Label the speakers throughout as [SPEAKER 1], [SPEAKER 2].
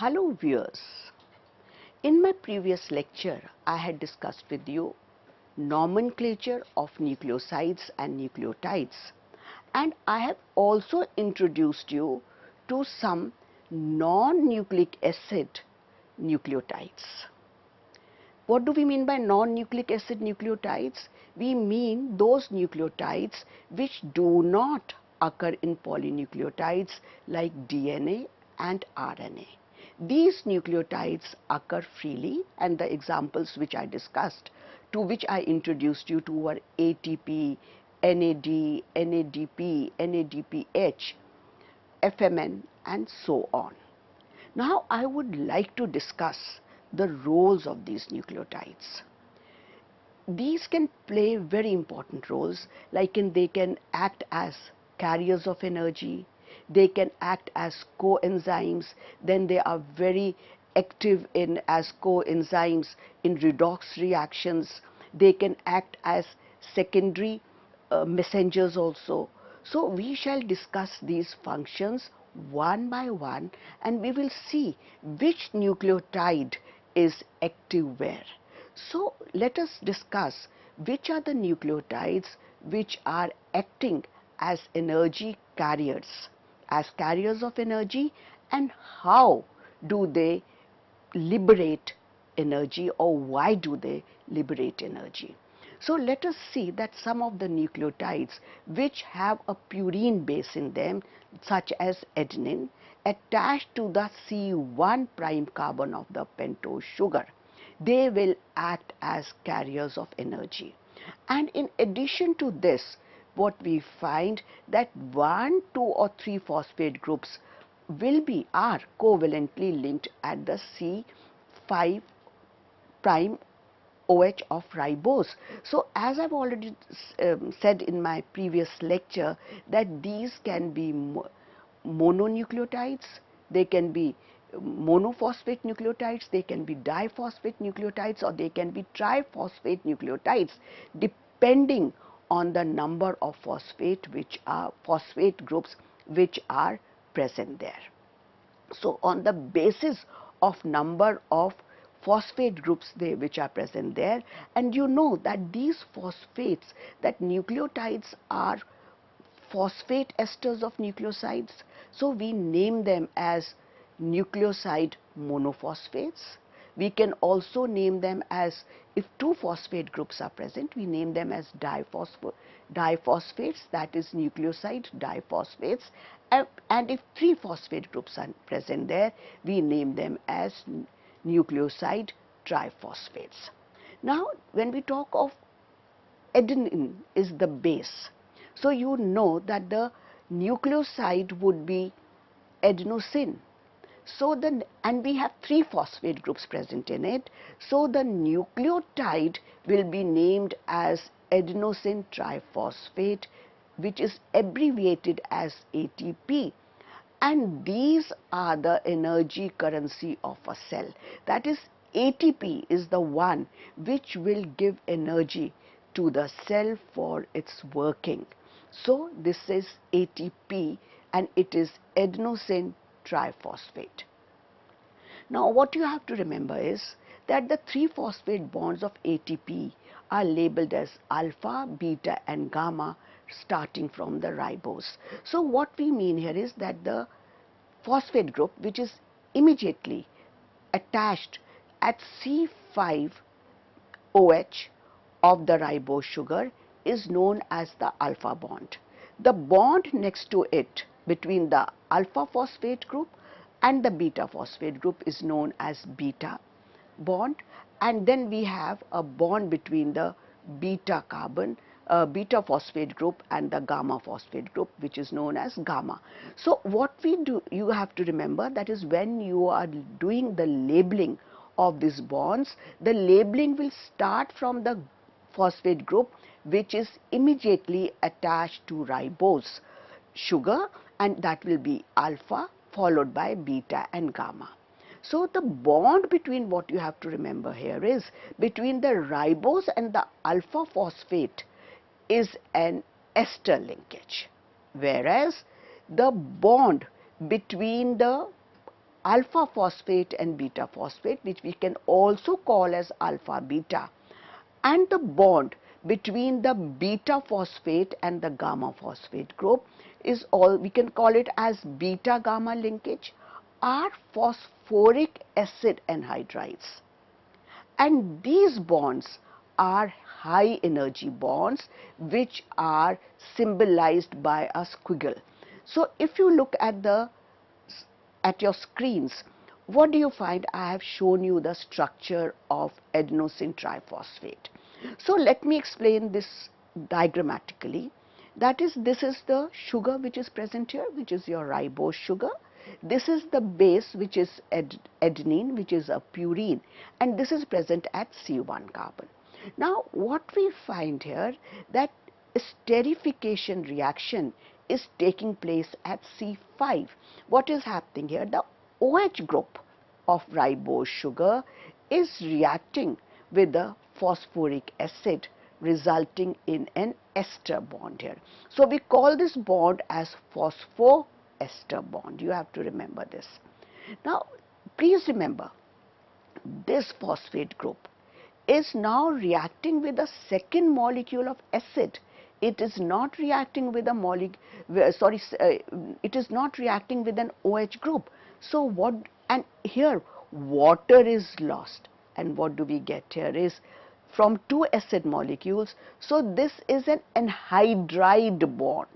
[SPEAKER 1] Hello viewers, in my previous lecture I had discussed with you nomenclature of nucleosides and nucleotides, and I have also introduced you to some non-nucleic acid nucleotides. What do we mean by non-nucleic acid nucleotides? We mean those nucleotides which do not occur in polynucleotides like DNA and RNA. These nucleotides occur freely, and the examples which I discussed, to which I introduced you to, were ATP, NAD, NADP, NADPH, FMN and so on. Now I would like to discuss the roles of these nucleotides. These can play very important roles, like they can act as carriers of energy, they can act as coenzymes, then they are very active as coenzymes in redox reactions, they can act as secondary messengers also. So we shall discuss these functions one by one, and we will see which nucleotide is active where. So let us discuss which are the nucleotides which are acting as energy carriers, as carriers of energy, and how do they liberate energy, or why do they liberate energy. So let us see that some of the nucleotides which have a purine base in them, such as adenine, attached to the C1 prime carbon of the pentose sugar, they will act as carriers of energy. And in addition to this, what we find that 1, 2 or 3 phosphate groups are covalently linked at the C5 prime OH of ribose. So as I've already said in my previous lecture, that these can be mononucleotides, they can be monophosphate nucleotides, they can be diphosphate nucleotides, or they can be triphosphate nucleotides, depending on the number of phosphate groups which are present there. So on the basis of number of phosphate groups which are present there, and you know that these phosphates, that nucleotides are phosphate esters of nucleosides, so we name them as nucleoside monophosphates. We can also name them as, if 2 phosphate groups are present, we name them as diphosphates, that is nucleoside diphosphates, and if 3 phosphate groups are present there, we name them as nucleoside triphosphates. Now when we talk of adenine is the base, so you know that the nucleoside would be adenosine. So and we have 3 phosphate groups present in it, so the nucleotide will be named as adenosine triphosphate, which is abbreviated as ATP. And these are the energy currency of a cell. That is, ATP is the one which will give energy to the cell for its working. So this is ATP, and it is adenosine triphosphate. Now what you have to remember is that the 3 phosphate bonds of ATP are labeled as alpha, beta and gamma, starting from the ribose. So what we mean here is that the phosphate group which is immediately attached at C5 OH of the ribose sugar is known as the alpha bond. The bond next to it between the alpha phosphate group and the beta phosphate group is known as beta bond, and then we have a bond between the beta phosphate group and the gamma phosphate group, which is known as gamma. So what we do, you have to remember, that is, when you are doing the labeling of these bonds, the labeling will start from the phosphate group which is immediately attached to ribose sugar, and that will be alpha followed by beta and gamma. So the bond between, what you have to remember here is, between the ribose and the alpha phosphate is an ester linkage, whereas the bond between the alpha phosphate and beta phosphate, which we can also call as alpha beta, and the bond between the beta phosphate and the gamma phosphate group is we can call it as beta gamma linkage, are phosphoric acid anhydrides, and these bonds are high energy bonds which are symbolized by a squiggle. So if you look at your screens, what do you find? I have shown you the structure of adenosine triphosphate. So let me explain this diagrammatically. That is, this is the sugar which is present here, which is your ribose sugar. This is the base, which is adenine, which is a purine, and this is present at C1 carbon. Now what we find here, that esterification reaction is taking place at C5. What is happening here? The OH group of ribose sugar is reacting with the phosphoric acid, resulting in an ester bond here. So we call this bond as phosphoester bond. You have to remember this. Now please remember, this phosphate group is now reacting with a second molecule of acid. It is not reacting with a it is not reacting with an OH group. So what, and here water is lost, and what do we get here is from two acid molecules. So this is an anhydride bond.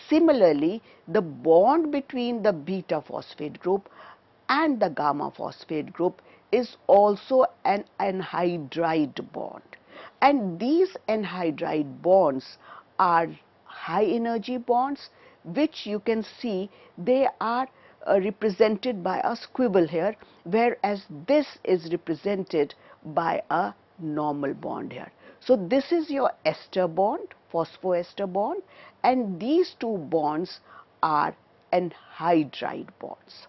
[SPEAKER 1] Similarly, the bond between the beta phosphate group and the gamma phosphate group is also an anhydride bond, and these anhydride bonds are high energy bonds, which you can see they are represented by a squivel here, whereas this is represented by a normal bond here. So this is your ester bond, phosphoester bond, and these two bonds are anhydride bonds.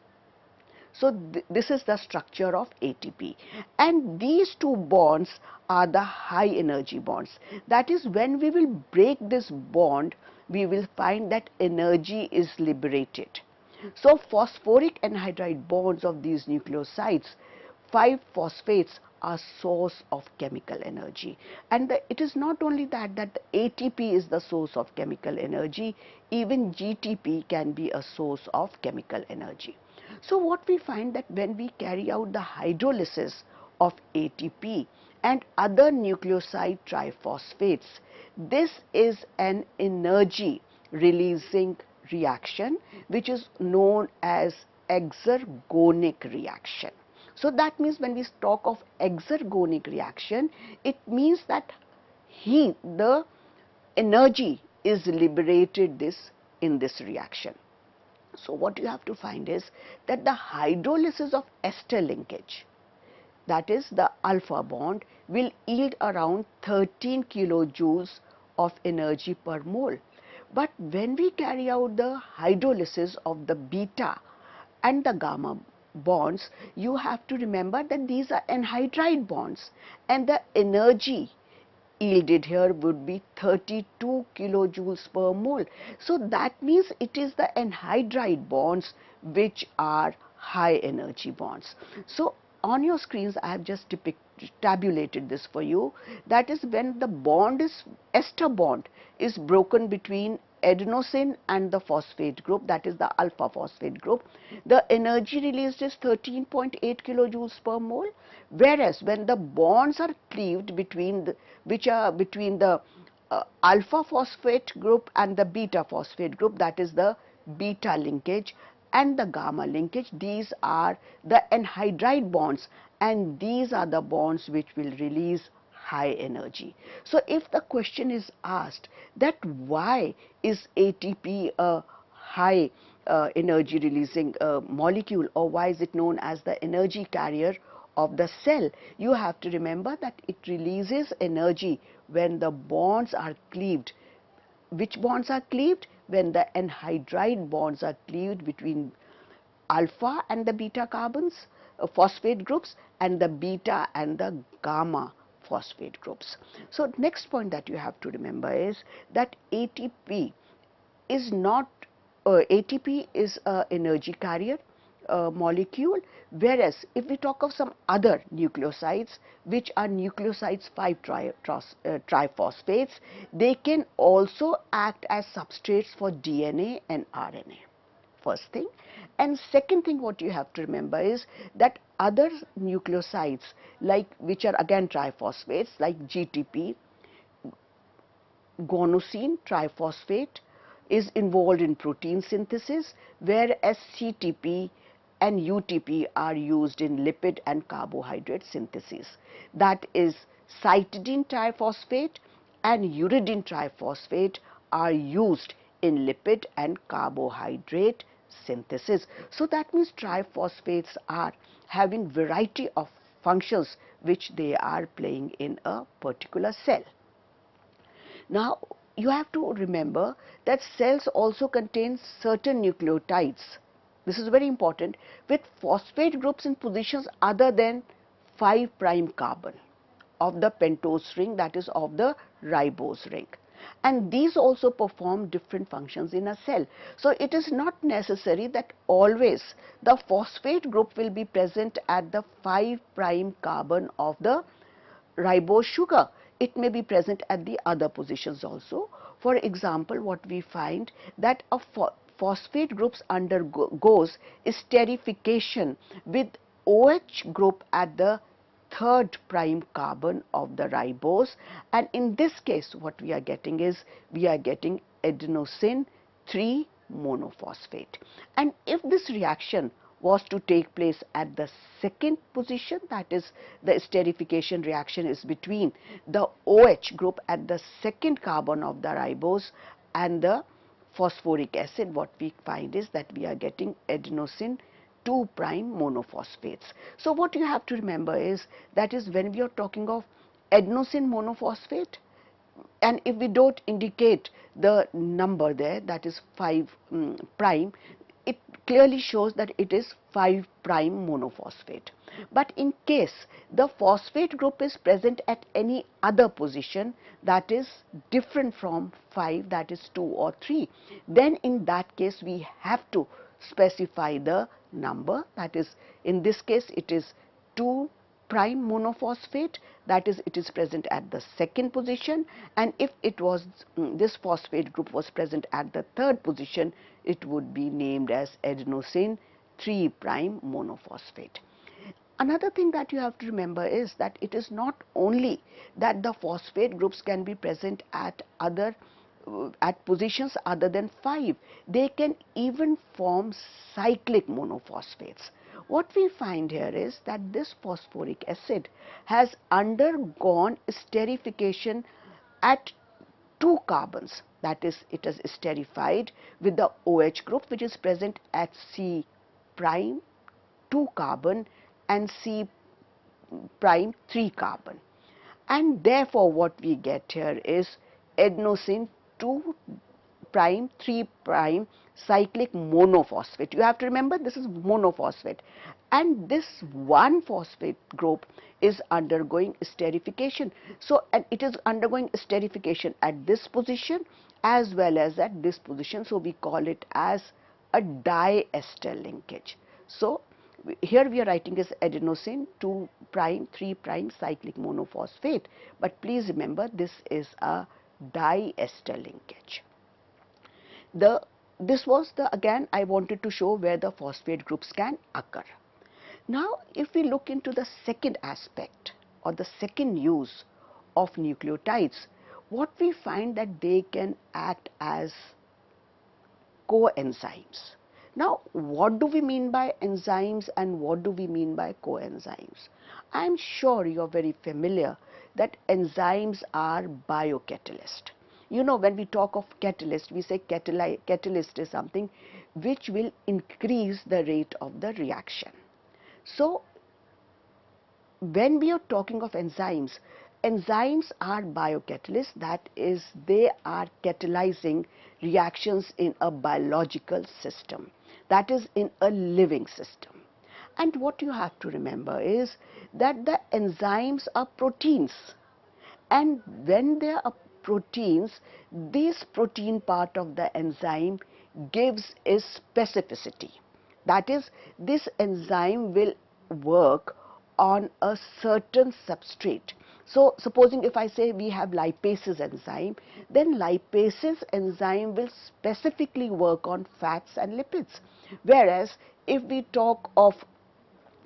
[SPEAKER 1] So this is the structure of ATP, and these two bonds are the high energy bonds. That is, when we will break this bond, we will find that energy is liberated. So phosphoric anhydride bonds of these nucleosides, 5 phosphates, are source of chemical energy. And it is not only that the ATP is the source of chemical energy, even GTP can be a source of chemical energy. So what we find, that when we carry out the hydrolysis of ATP and other nucleoside triphosphates, this is an energy releasing reaction which is known as exergonic reaction. So that means when we talk of exergonic reaction, it means that the energy is liberated in this reaction. So what you have to find is that the hydrolysis of ester linkage, that is the alpha bond, will yield around 13 kilojoules of energy per mole. But when we carry out the hydrolysis of the beta and the gamma bonds, you have to remember that these are anhydride bonds, and the energy yielded here would be 32 kilojoules per mole. So that means it is the anhydride bonds which are high energy bonds. So on your screens I have just tabulated this for you. That is, when the ester bond is broken between adenosine and the phosphate group, that is the alpha phosphate group, the energy released is 13.8 kilojoules per mole, whereas when the bonds are cleaved between the alpha phosphate group and the beta phosphate group, that is the beta linkage and the gamma linkage, these are the anhydride bonds, and these are the bonds which will release high energy. So if the question is asked that why is ATP a high energy releasing molecule, or why is it known as the energy carrier of the cell, you have to remember that it releases energy when the bonds are cleaved. Which bonds are cleaved? When the anhydride bonds are cleaved between alpha and the beta carbons, phosphate groups, and the beta and the gamma phosphate groups. So next point that you have to remember is that ATP is not ATP is an energy carrier, molecule, whereas if we talk of some other nucleosides which are nucleosides 5 triphosphates, they can also act as substrates for DNA and RNA. First thing. And second thing what you have to remember is that other nucleosides like which are again triphosphates like GTP, guanosine triphosphate, is involved in protein synthesis, whereas CTP and UTP are used in lipid and carbohydrate synthesis. That is, cytidine triphosphate and uridine triphosphate are used in lipid and carbohydrate synthesis. So that means triphosphates are having variety of functions which they are playing in a particular cell. Now, you have to remember that cells also contain certain nucleotides. This is very important, with phosphate groups in positions other than 5' carbon of the pentose ring, that is of the ribose ring. And these also perform different functions in a cell. So it is not necessary that always the phosphate group will be present at the 5' carbon of the ribose sugar. It may be present at the other positions also. For example, what we find that a phosphate groups undergoes esterification with OH group at the 3' carbon of the ribose, and in this case what we are getting is we are getting adenosine 3 monophosphate. And if this reaction was to take place at the second position, that is the esterification reaction is between the OH group at the second carbon of the ribose and the phosphoric acid, what we find is that we are getting adenosine 2' monophosphates. So what you have to remember is that is when we are talking of adenosine monophosphate, and if we don't indicate the number there, that is 5' it clearly shows that it is 5' monophosphate. But in case the phosphate group is present at any other position that is different from 5, that is 2 or 3, then in that case we have to specify the number, that is in this case it is 2' monophosphate, that is it is present at the second position, and if it was this phosphate group was present at the third position, it would be named as adenosine 3' monophosphate. Another thing that you have to remember is that it is not only that the phosphate groups can be present at positions other than 5, they can even form cyclic monophosphates. What we find here is that this phosphoric acid has undergone esterification at 2 carbons, that is it is esterified with the OH group which is present at C' 2 carbon and C' 3 carbon, and therefore what we get here is adenosine 2' 3' cyclic monophosphate. You have to remember this is monophosphate, and this one phosphate group is undergoing esterification. So and it is undergoing esterification at this position as well as at this position, so we call it as a diester linkage. So here we are writing as adenosine 2' 3' cyclic monophosphate, but please remember this is a diester linkage. This was again I wanted to show where the phosphate groups can occur. Now if we look into the second aspect or the second use of nucleotides, what we find that they can act as coenzymes. Now what do we mean by enzymes and what do we mean by coenzymes? I am sure you are very familiar that enzymes are biocatalysts. You know, when we talk of catalyst, we say catalyst is something which will increase the rate of the reaction. So when we are talking of enzymes, enzymes are biocatalysts, that is they are catalyzing reactions in a biological system, that is in a living system. And what you have to remember is that the enzymes are proteins, and when they are proteins, this protein part of the enzyme gives its specificity. That is, this enzyme will work on a certain substrate. So supposing if I say we have lipases enzyme, then lipases enzyme will specifically work on fats and lipids. Whereas if we talk of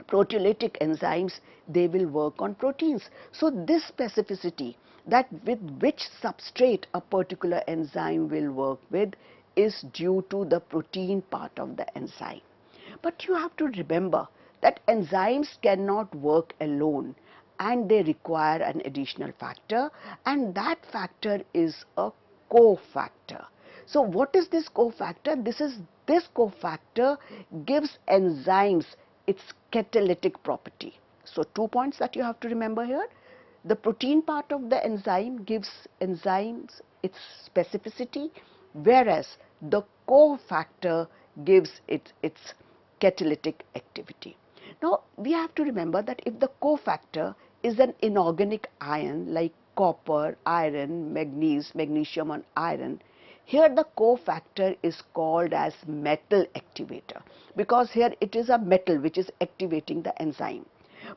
[SPEAKER 1] proteolytic enzymes, they will work on proteins. So this specificity, that with which substrate a particular enzyme will work with, is due to the protein part of the enzyme. But you have to remember that enzymes cannot work alone, and they require an additional factor, and that factor is a cofactor. So what is this cofactor? This cofactor gives enzymes its catalytic property. So 2 points that you have to remember here. The protein part of the enzyme gives enzymes its specificity, whereas the cofactor gives it its catalytic activity. Now we have to remember that if the cofactor is an inorganic ion like copper, iron, magnesium and iron, here the cofactor is called as metal activator, because here it is a metal which is activating the enzyme.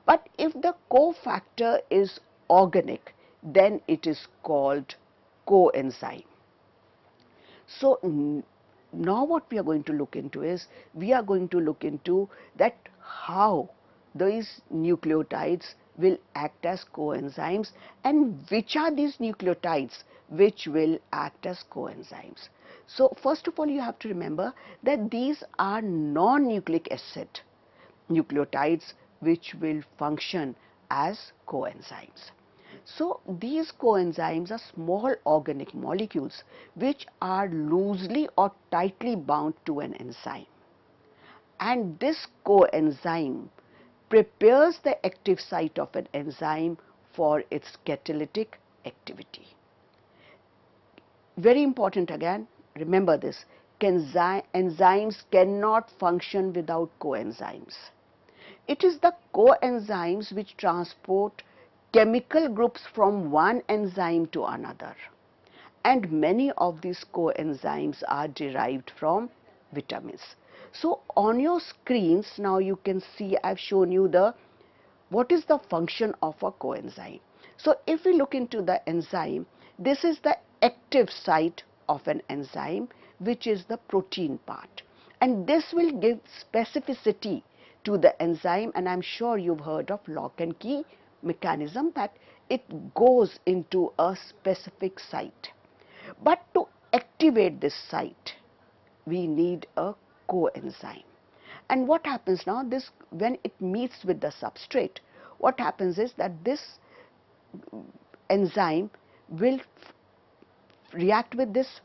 [SPEAKER 1] But if the cofactor is organic, then it is called coenzyme. So now what we are going to look into is, we are going to look into that how these nucleotides will act as coenzymes, and which are these nucleotides which will act as coenzymes. So first of all, you have to remember that these are non-nucleic acid nucleotides which will function as coenzymes. So these coenzymes are small organic molecules which are loosely or tightly bound to an enzyme, and this coenzyme prepares the active site of an enzyme for its catalytic activity. Very important again, remember this, enzymes cannot function without coenzymes. It is the coenzymes which transport chemical groups from one enzyme to another, and many of these coenzymes are derived from vitamins. So on your screens now you can see I have shown you what is the function of a coenzyme. So if we look into the enzyme, this is the active site of an enzyme, which is the protein part, and this will give specificity to the enzyme, and I am sure you've heard of lock and key mechanism, that it goes into a specific site. But to activate this site, we need a coenzyme. And what happens now, this when it meets with the substrate, what happens is that this enzyme will react with this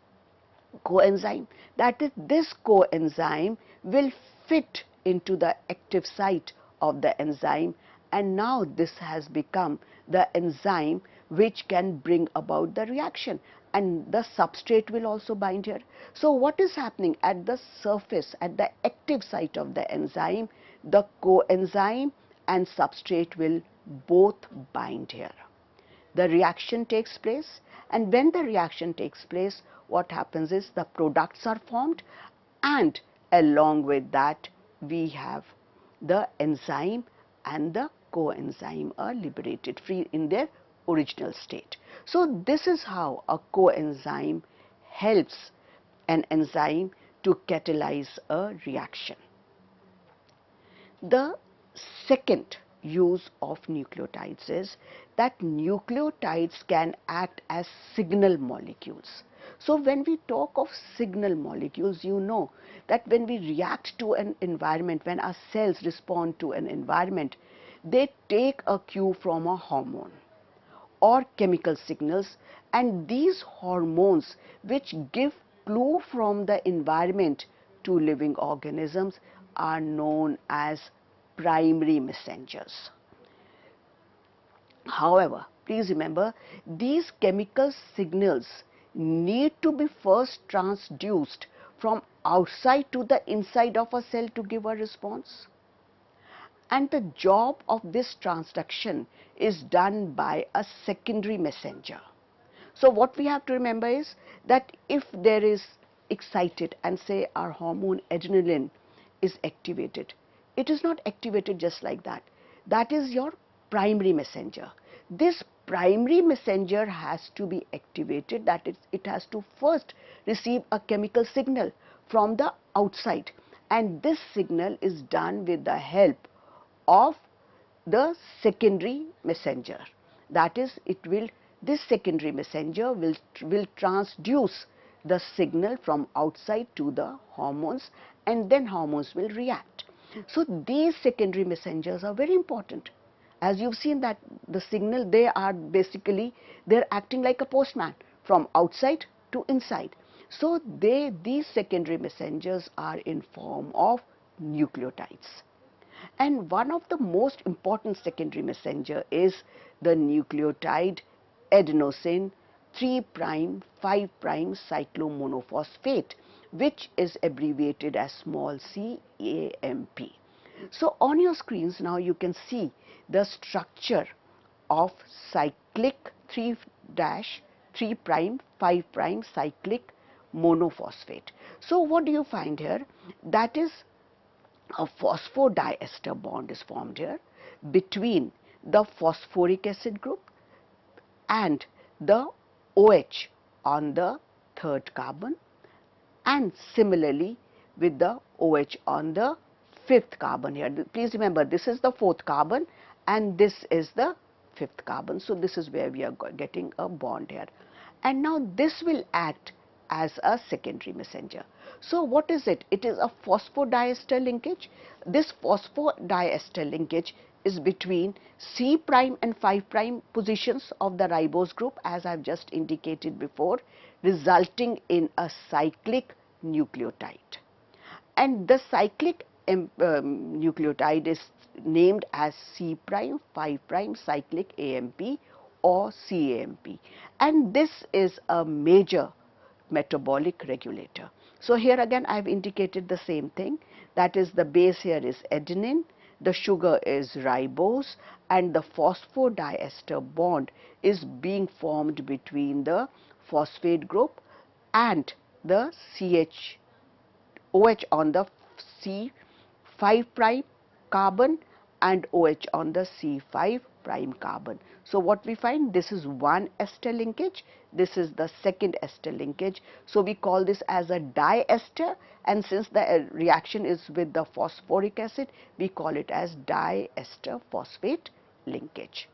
[SPEAKER 1] coenzyme. That is, this coenzyme will fit into the active site of the enzyme, and now this has become the enzyme which can bring about the reaction, and the substrate will also bind here. So what is happening at the surface, at the active site of the enzyme, the coenzyme and substrate will both bind here. The reaction takes place, and when the reaction takes place, what happens is the products are formed, and along with that we have the enzyme and the coenzyme are liberated free in their original state. So this is how a coenzyme helps an enzyme to catalyze a reaction. The second use of nucleotides is that nucleotides can act as signal molecules. So when we talk of signal molecules, you know that when we react to an environment, when our cells respond to an environment, they take a cue from a hormone or chemical signals, and these hormones which give clue from the environment to living organisms are known as primary messengers. However, please remember, these chemical signals need to be first transduced from outside to the inside of a cell to give a response. And the job of this transduction is done by a secondary messenger. So what we have to remember is that if there is excited, and say our hormone adrenaline is activated. It is not activated just like that. That is your primary messenger. This primary messenger has to be activated, that is, it has to first receive a chemical signal from the outside, and this signal is done with the help of the secondary messenger. That is, this secondary messenger will transduce the signal from outside to the hormones, and then hormones will react. So these secondary messengers are very important. As you've seen that the signal, they are acting like a postman from outside to inside. So these secondary messengers are in form of nucleotides. And one of the most important secondary messenger is the nucleotide adenosine 3' 5' cyclomonophosphate, which is abbreviated as small c AMP. So on your screens now you can see the structure of cyclic 3' 5' cyclic monophosphate. So what do you find here? That is, a phosphodiester bond is formed here between the phosphoric acid group and the OH on the third carbon, and similarly with the OH on the fifth carbon here. Please remember, this is the fourth carbon and this is the fifth carbon. So this is where we are getting a bond here. And now this will act as a secondary messenger. So what is it? It is a phosphodiester linkage. This phosphodiester linkage is between C' and 5' positions of the ribose group, as I have just indicated before, resulting in a cyclic nucleotide. And the cyclic nucleotide is named as C', 5' cyclic AMP or CAMP, and this is a major metabolic regulator. So here again I have indicated the same thing, that is, the base here is adenine, the sugar is ribose, and the phosphodiester bond is being formed between the phosphate group and the OH on the C5' carbon and OH on the C5' carbon. So what we find, this is one ester linkage, this is the second ester linkage. So we call this as a diester, and since the reaction is with the phosphoric acid, we call it as diester phosphate linkage.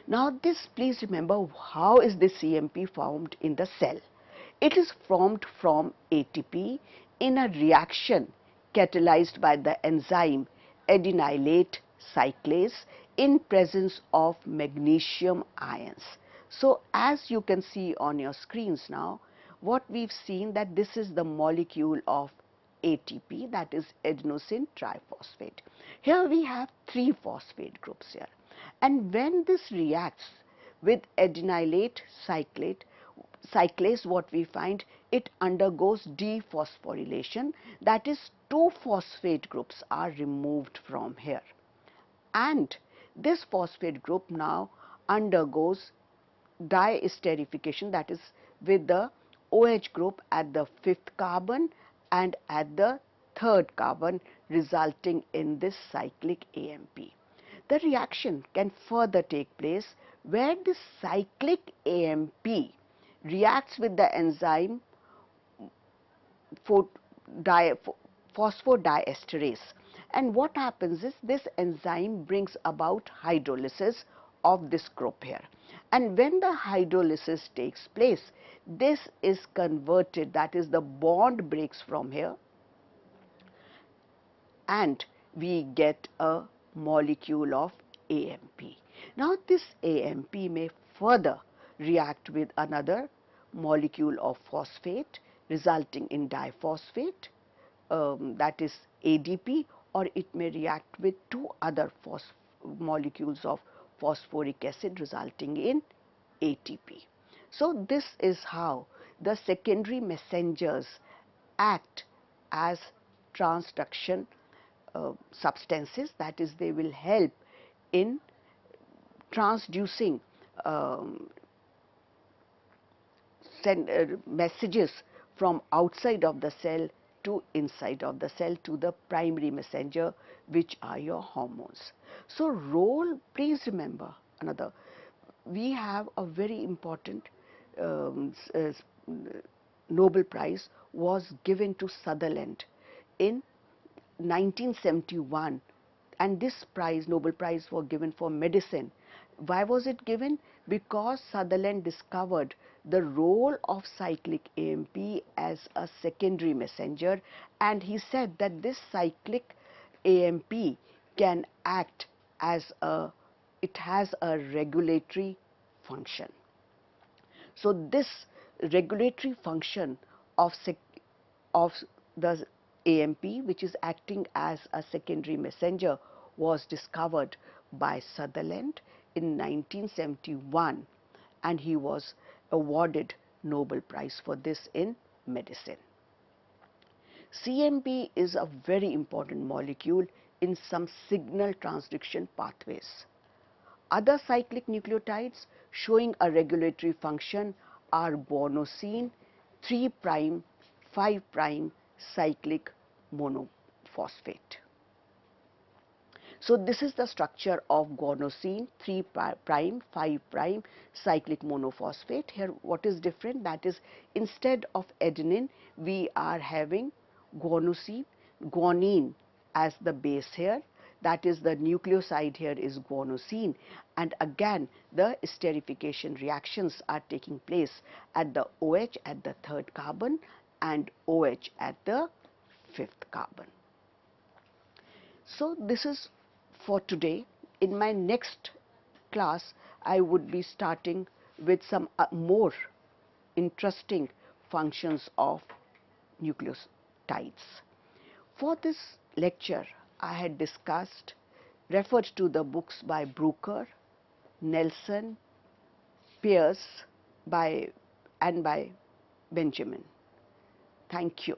[SPEAKER 1] Now this, please remember, how is this CMP formed in the cell? It is formed from ATP in a reaction catalyzed by the enzyme adenylate cyclase in presence of magnesium ions. So as you can see on your screens now, what we've seen, that this is the molecule of ATP, that is adenosine triphosphate. Here we have 3 phosphate groups here, and when this reacts with adenylate cyclase, what we find, it undergoes dephosphorylation, that is 2 phosphate groups are removed from here, and this phosphate group now undergoes diesterification, that is with the OH group at the 5th carbon and at the 3rd carbon, resulting in this cyclic AMP. The reaction can further take place where this cyclic AMP reacts with the enzyme phosphodiesterase, and what happens is this enzyme brings about hydrolysis of this group here, and when the hydrolysis takes place, this is converted, that is, the bond breaks from here and we get a molecule of AMP. Now this AMP may further react with another molecule of phosphate, resulting in diphosphate, that is ADP, or it may react with 2 other molecules of phosphoric acid, resulting in ATP. So this is how the secondary messengers act as transduction substances, that is, they will help in transducing messages from outside of the cell to inside of the cell to the primary messenger, which are your hormones. So role, please remember another, we have a very important Nobel Prize was given to Sutherland in 1971, and this prize, Nobel Prize, was given for medicine. Why was it given? Because Sutherland discovered the role of cyclic AMP as a secondary messenger, and he said that this cyclic AMP can act as it has a regulatory function. So this regulatory function of the AMP, which is acting as a secondary messenger, was discovered by Sutherland in 1971, and he was awarded Nobel Prize for this in medicine. CMP is a very important molecule in some signal transduction pathways. Other cyclic nucleotides showing a regulatory function are guanosine, 3' 5' cyclic monophosphate. So this is the structure of guanosine, 3' 5' cyclic monophosphate. Here what is different, that is, instead of adenine we are having guanine as the base here. That is, the nucleoside here is guanosine, and again the esterification reactions are taking place at the OH at the 3rd carbon and OH at the 5th carbon. So this is for today. In my next class I would be starting with some more interesting functions of nucleotides. For this lecture I had referred to the books by Brucker, Nelson, Pierce and by Benjamin. Thank you.